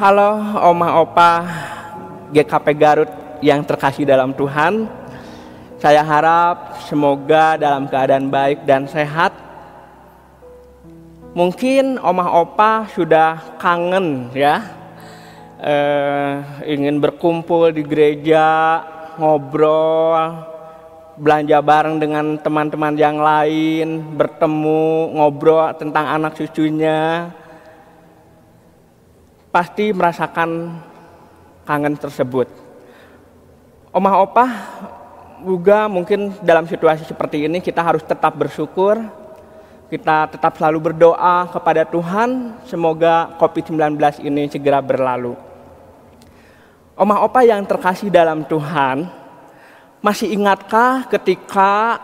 Halo Oma Opa GKP Garut yang terkasih dalam Tuhan. Saya harap semoga dalam keadaan baik dan sehat. Mungkin Oma Opa sudah kangen ya, ingin berkumpul di gereja, ngobrol, belanja bareng dengan teman-teman yang lain, bertemu, ngobrol tentang anak cucunya. Pasti merasakan kangen tersebut. Oma Opa juga mungkin dalam situasi seperti ini kita harus tetap bersyukur. Kita tetap selalu berdoa kepada Tuhan, semoga COVID-19 ini segera berlalu. Oma Opa yang terkasih dalam Tuhan, masih ingatkah ketika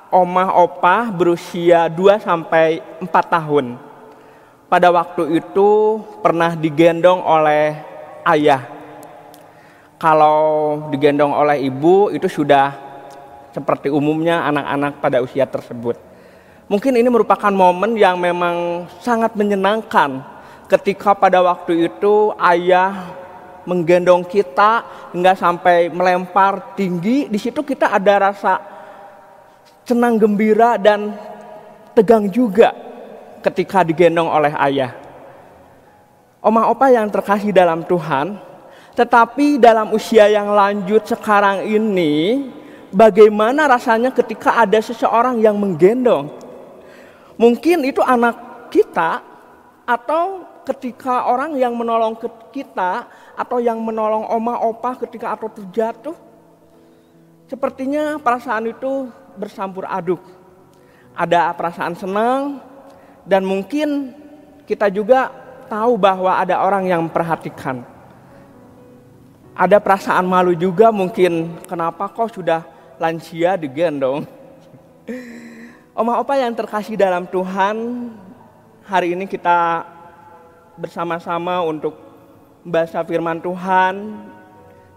Oma Opa berusia 2-4 tahun? Pada waktu itu pernah digendong oleh ayah. Kalau digendong oleh ibu itu sudah seperti umumnya anak-anak pada usia tersebut. Mungkin ini merupakan momen yang memang sangat menyenangkan ketika pada waktu itu ayah menggendong kita hingga sampai melempar tinggi. Di situ kita ada rasa senang gembira dan tegang juga ketika digendong oleh ayah. Oma Opa yang terkasih dalam Tuhan, tetapi dalam usia yang lanjut sekarang ini, bagaimana rasanya ketika ada seseorang yang menggendong? Mungkin itu anak kita, atau ketika orang yang menolong kita, atau yang menolong Oma Opa ketika atau terjatuh. Sepertinya perasaan itu bercampur aduk. Ada perasaan senang, dan mungkin kita juga tahu bahwa ada orang yang memperhatikan. Ada perasaan malu juga mungkin, kenapa kok sudah lansia digendong. Oma Opa yang terkasih dalam Tuhan, hari ini kita bersama-sama untuk membaca firman Tuhan.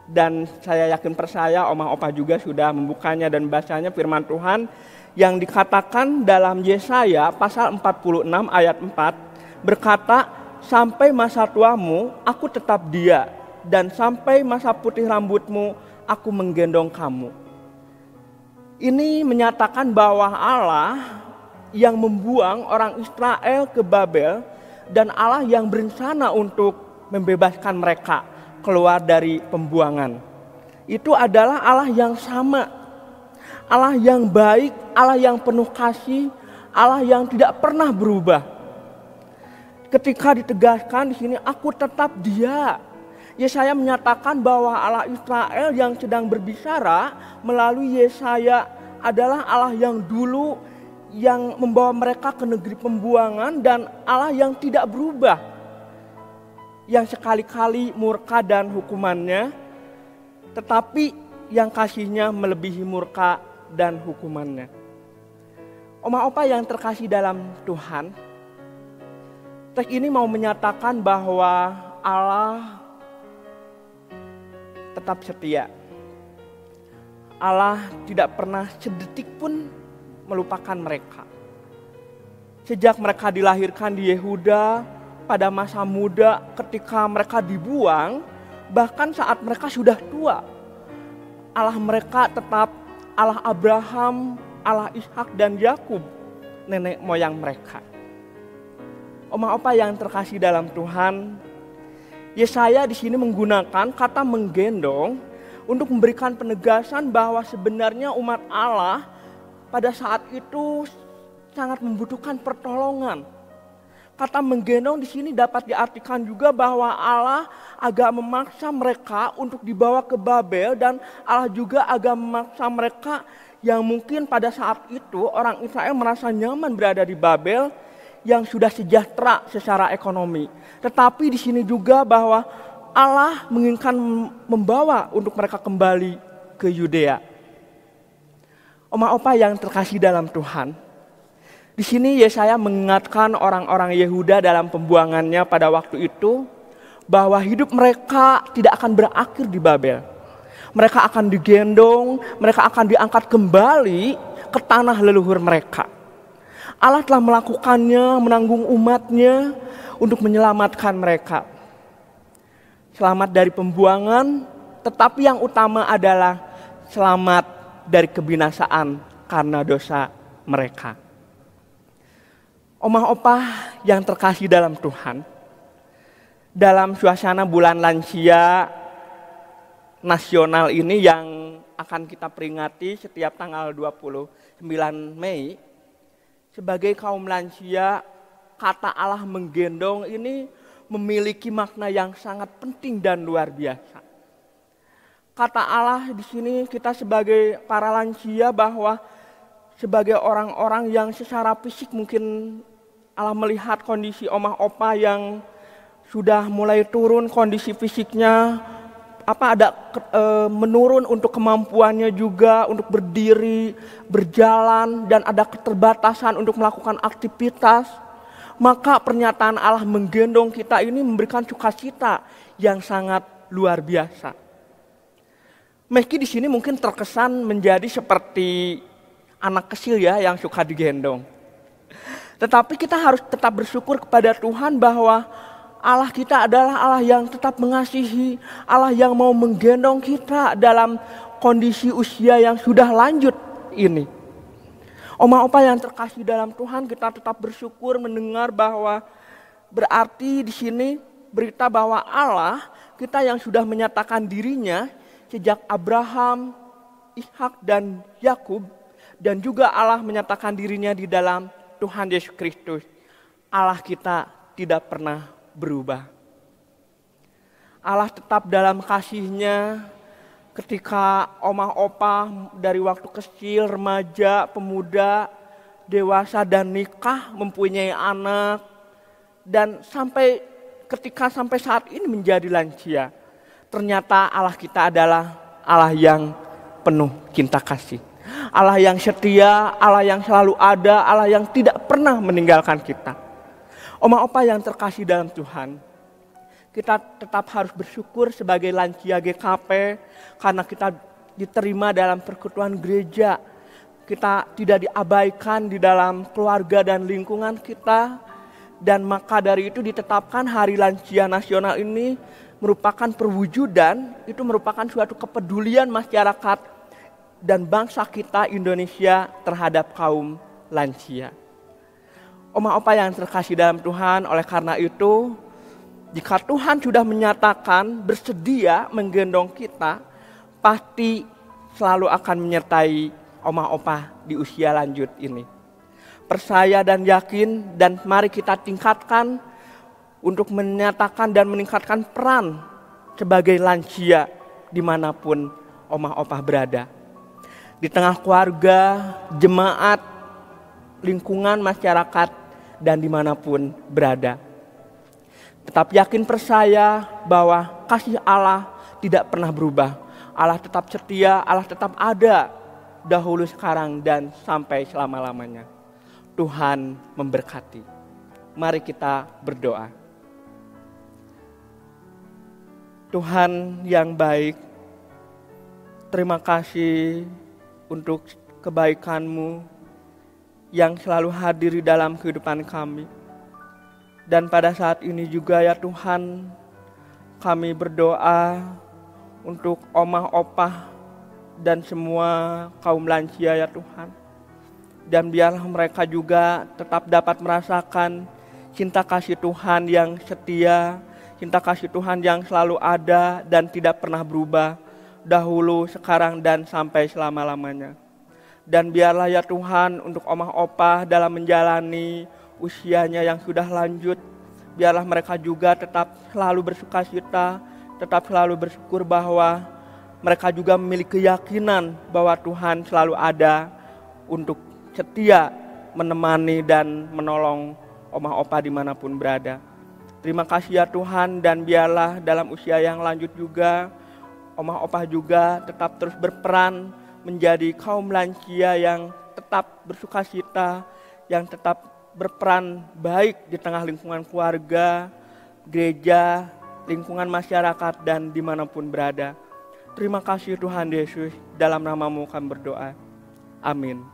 Dan saya yakin percaya Oma Opa juga sudah membukanya dan membacanya firman Tuhan yang dikatakan dalam Yesaya pasal 46 ayat 4 berkata, sampai masa tuamu aku tetap dia, dan sampai masa putih rambutmu aku menggendong kamu. Ini menyatakan bahwa Allah yang membuang orang Israel ke Babel dan Allah yang berencana untuk membebaskan mereka keluar dari pembuangan. Itu adalah Allah yang sama. Allah yang baik, Allah yang penuh kasih, Allah yang tidak pernah berubah. Ketika ditegaskan di sini, aku tetap dia. Yesaya menyatakan bahwa Allah Israel yang sedang berbicara melalui Yesaya adalah Allah yang dulu yang membawa mereka ke negeri pembuangan dan Allah yang tidak berubah. Yang sekali-kali murka dan hukumannya, tetapi yang kasihnya melebihi murka dan hukumannya. Oma Opa yang terkasih dalam Tuhan, teks ini mau menyatakan bahwa Allah tetap setia. Allah tidak pernah sedetik pun melupakan mereka. Sejak mereka dilahirkan di Yehuda, pada masa muda ketika mereka dibuang, bahkan saat mereka sudah tua, Allah mereka tetap Allah Abraham, Allah Ishak dan Yakub, nenek moyang mereka. Oma Opa yang terkasih dalam Tuhan, Yesaya di sini menggunakan kata menggendong untuk memberikan penegasan bahwa sebenarnya umat Allah pada saat itu sangat membutuhkan pertolongan. Kata menggendong di sini dapat diartikan juga bahwa Allah agak memaksa mereka untuk dibawa ke Babel, dan Allah juga agak memaksa mereka yang mungkin pada saat itu orang Israel merasa nyaman berada di Babel yang sudah sejahtera secara ekonomi. Tetapi di sini juga bahwa Allah menginginkan membawa untuk mereka kembali ke Yudea. Oma Opa yang terkasih dalam Tuhan, di sini Yesaya mengingatkan orang-orang Yehuda dalam pembuangannya pada waktu itu bahwa hidup mereka tidak akan berakhir di Babel. Mereka akan digendong, mereka akan diangkat kembali ke tanah leluhur mereka. Allah telah melakukannya, menanggung umatnya untuk menyelamatkan mereka. selamat dari pembuangan, tetapi yang utama adalah selamat dari kebinasaan karena dosa mereka. Omah opah yang terkasih dalam Tuhan, dalam suasana bulan lansia nasional ini yang akan kita peringati setiap tanggal 29 Mei, sebagai kaum lansia, kata Allah menggendong ini memiliki makna yang sangat penting dan luar biasa. Kata Allah di sini kita sebagai para lansia bahwa sebagai orang-orang yang secara fisik mungkin Allah melihat kondisi omah opah yang sudah mulai turun kondisi fisiknya, menurun untuk kemampuannya juga untuk berdiri, berjalan, dan ada keterbatasan untuk melakukan aktivitas. Maka pernyataan Allah menggendong kita ini memberikan sukacita yang sangat luar biasa. Meski di sini mungkin terkesan menjadi seperti anak kecil ya yang suka digendong. Tetapi kita harus tetap bersyukur kepada Tuhan bahwa Allah kita adalah Allah yang tetap mengasihi, Allah yang mau menggendong kita dalam kondisi usia yang sudah lanjut ini. Omah opah yang terkasih dalam Tuhan, kita tetap bersyukur mendengar bahwa berarti di sini berita bahwa Allah kita yang sudah menyatakan dirinya sejak Abraham, Ishak dan Yakub, dan juga Allah menyatakan dirinya di dalam Tuhan Yesus Kristus. Allah kita tidak pernah berubah. Allah tetap dalam kasih-Nya ketika omah opah dari waktu kecil, remaja, pemuda, dewasa dan nikah, mempunyai anak, dan sampai saat ini menjadi lansia. Ternyata Allah kita adalah Allah yang penuh cinta kasih. Allah yang setia, Allah yang selalu ada, Allah yang tidak pernah meninggalkan kita. Omah opah yang terkasih dalam Tuhan, kita tetap harus bersyukur sebagai lansia GKP karena kita diterima dalam persekutuan gereja. Kita tidak diabaikan di dalam keluarga dan lingkungan kita. Dan maka dari itu ditetapkan Hari Lansia Nasional ini merupakan perwujudan, itu merupakan suatu kepedulian masyarakat dan bangsa kita Indonesia terhadap kaum lansia. Omah opah yang terkasih dalam Tuhan, oleh karena itu jika Tuhan sudah menyatakan bersedia menggendong kita, pasti selalu akan menyertai omah opah di usia lanjut ini. Percaya dan yakin, dan mari kita tingkatkan untuk menyatakan dan meningkatkan peran sebagai lansia dimanapun omah opah berada. Di tengah keluarga, jemaat, lingkungan masyarakat, dan dimanapun berada. Tetap yakin percaya bahwa kasih Allah tidak pernah berubah. Allah tetap setia, Allah tetap ada dahulu, sekarang, dan sampai selama-lamanya. Tuhan memberkati. Mari kita berdoa. Tuhan yang baik, terima kasih untuk kebaikan-Mu yang selalu hadir di dalam kehidupan kami. Dan pada saat ini juga ya Tuhan, kami berdoa untuk omah opah dan semua kaum lansia ya Tuhan. Dan biarlah mereka juga tetap dapat merasakan cinta kasih Tuhan yang setia, cinta kasih Tuhan yang selalu ada dan tidak pernah berubah, dahulu, sekarang, dan sampai selama-lamanya. Dan biarlah ya Tuhan untuk omah opah dalam menjalani usianya yang sudah lanjut, biarlah mereka juga tetap selalu bersukacita, tetap selalu bersyukur bahwa mereka juga memiliki keyakinan bahwa Tuhan selalu ada untuk setia menemani dan menolong omah opah dimanapun berada. Terima kasih ya Tuhan, dan biarlah dalam usia yang lanjut juga omah opah juga tetap terus berperan menjadi kaum lansia yang tetap bersukacita, yang tetap berperan baik di tengah lingkungan keluarga, gereja, lingkungan masyarakat, dan dimanapun berada. Terima kasih Tuhan Yesus, dalam nama-Mu kami berdoa. Amin.